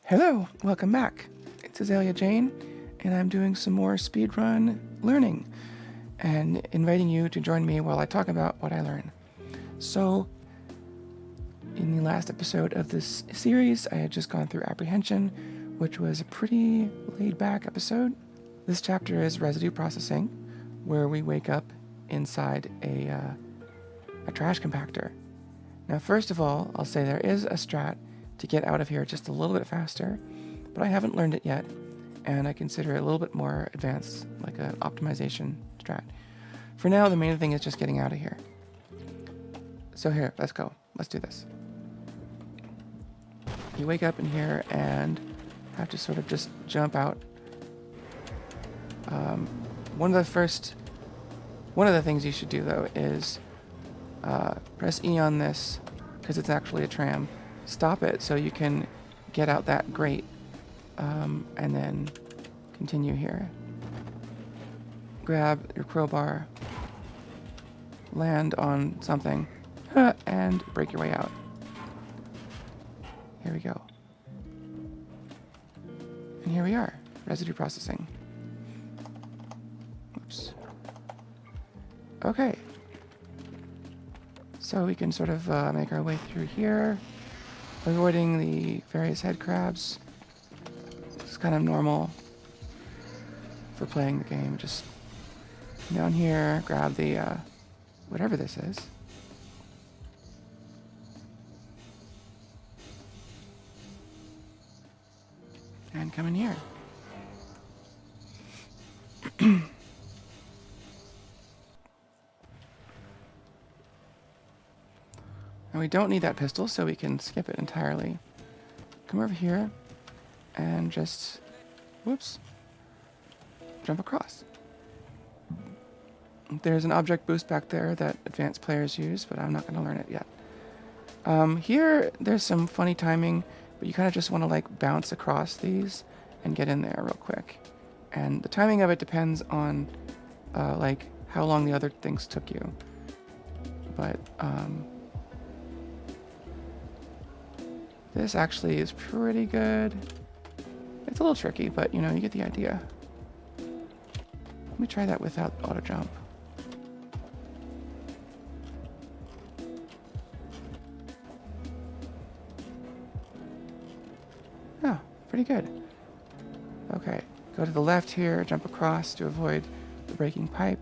Hello, welcome back. It's Azalea Jane, and I'm doing some more speedrun learning and inviting you to join me while I talk about what I learn. So, in the last episode of this series, I had just gone through apprehension, which was a pretty laid-back episode. This chapter is residue processing, where we wake up inside a trash compactor. Now, first of all, I'll say there is a strat to get out of here just a little bit faster, but I haven't learned it yet, and I consider it a little bit more advanced, like an optimization strat. For now, the main thing is just getting out of here. So here, let's go. Let's do this. You wake up in here and have to sort of just jump out. One of the things you should do, though, is press E on this, because it's actually a tram. Stop it so you can get out that grate, and then continue here. Grab your crowbar, land on something, and break your way out. Here we go. And here we are, residue processing. Oops. Okay. So we can sort of make our way through here, avoiding the various head crabs. It's kind of normal for playing the game. Just down here, grab the whatever this is. And come in here. And we don't need that pistol, so we can skip it entirely. Come over here and just, whoops, jump across. There's an object boost back there that advanced players use, but I'm not going to learn it yet. Here, there's some funny timing, but you kind of just want to like bounce across these and get in there real quick. And the timing of it depends on like how long the other things took you. But this actually is pretty good. It's a little tricky, but you know, you get the idea. Let me try that without auto jump. Oh, pretty good. Okay, go to the left here, jump across to avoid the breaking pipe.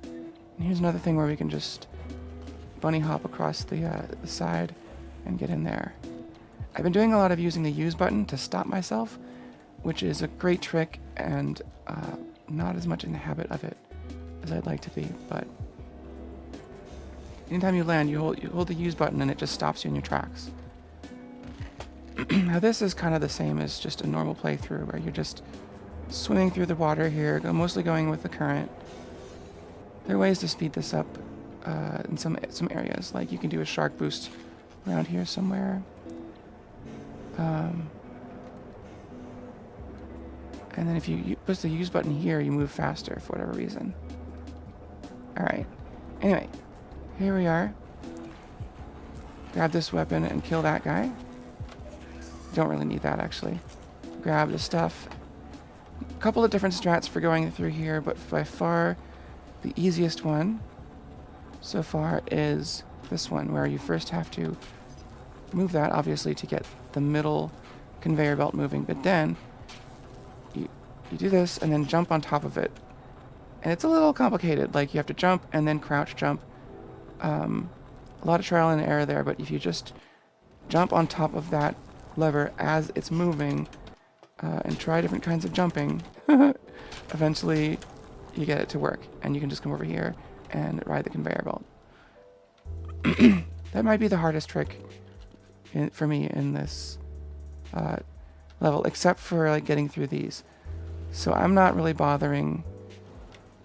And here's another thing where we can just bunny hop across the side and get in there. I've been doing a lot of using the use button to stop myself, which is a great trick and not as much in the habit of it as I'd like to be, but anytime you land, you hold the use button and it just stops you in your tracks. Now this is kind of the same as just a normal playthrough where you're just swimming through the water here, mostly going with the current. There are ways to speed this up in some areas, like you can do a shark boost around here somewhere. And then if you push the use button here, you move faster for whatever reason. Alright. Anyway, here we are. Grab this weapon and kill that guy. Don't really need that, actually. Grab the stuff. A couple of different strats for going through here, but by far the easiest one so far is this one, where you first have to move that, obviously, to get the middle conveyor belt moving, but then you do this and then jump on top of it. And it's a little complicated, like you have to jump and then crouch jump. A lot of trial and error there, but if you just jump on top of that lever as it's moving and try different kinds of jumping, eventually you get it to work, and you can just come over here and ride the conveyor belt. That might be the hardest trick for me in this level, except for like getting through these. So I'm not really bothering.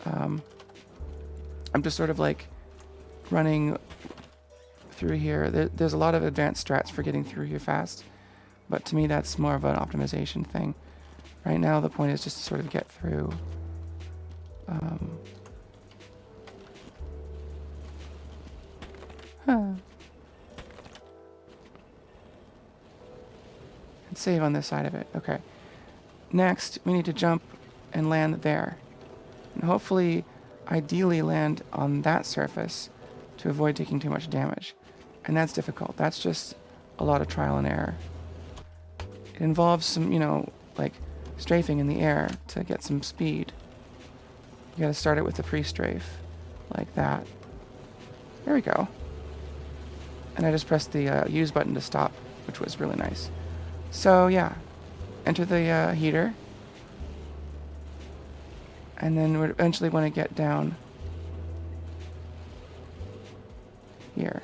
I'm just sort of like running through here. There's a lot of advanced strats for getting through here fast, but to me that's more of an optimization thing. Right now the point is just to sort of get through. Let's save on this side of it. Okay. Next, we need to jump and land there. And hopefully, ideally land on that surface to avoid taking too much damage. And that's difficult. That's just a lot of trial and error. It involves some, like strafing in the air to get some speed. You gotta start it with the pre-strafe, like that. There we go. And I just pressed the use button to stop, which was really nice. So yeah, enter the heater. And then we eventually want to get down here.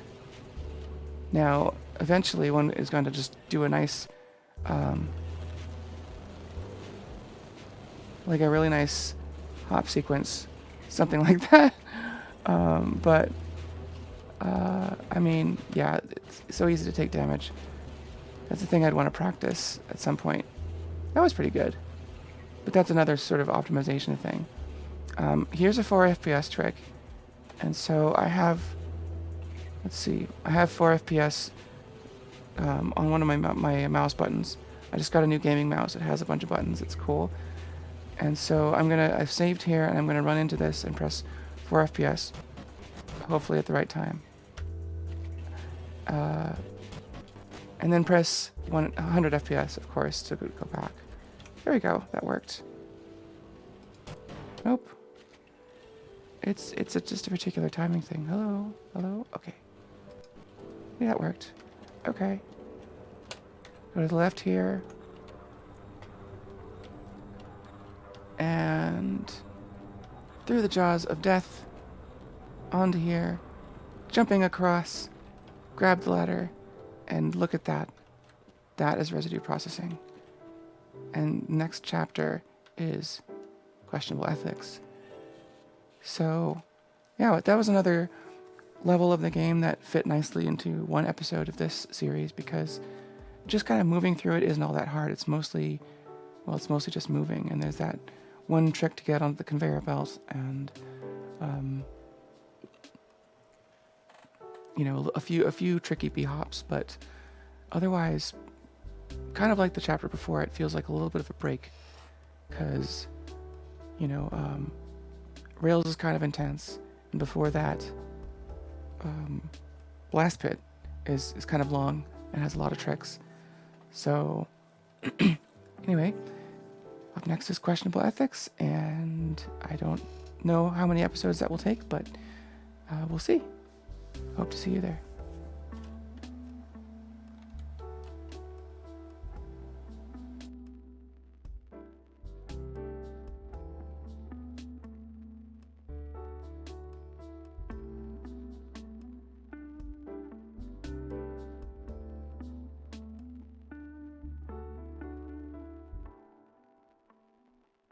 Now, eventually one is going to just do a nice, like a really nice hop sequence, something like that. I mean, yeah, it's so easy to take damage. That's the thing I'd want to practice at some point. That was pretty good. But that's another sort of optimization thing. Here's a 4 FPS trick. And so I have, let's see, I have 4 FPS on one of my mouse buttons. I just got a new gaming mouse. It has a bunch of buttons. It's cool. And so I've saved here, and I'm going to run into this and press 4 FPS, hopefully at the right time. And then press 100 FPS, of course, to go back. There we go. That worked. Nope. It's just a particular timing thing. Hello? Hello? Okay. Yeah, that worked. Okay. Go to the left here. And through the jaws of death, onto here, jumping across, grab the ladder, and look at that. That is residue processing. And next chapter is questionable ethics. So, yeah, that was another level of the game that fit nicely into one episode of this series, because just kind of moving through it isn't all that hard. It's mostly just moving, and there's that one trick to get on the conveyor belt, and a few tricky b-hops, but otherwise, kind of like the chapter before, it feels like a little bit of a break, because Rails is kind of intense, and before that, Blast Pit is kind of long and has a lot of tricks. So anyway, up next is questionable ethics, and I don't know how many episodes that will take, but we'll see. Hope to see you there.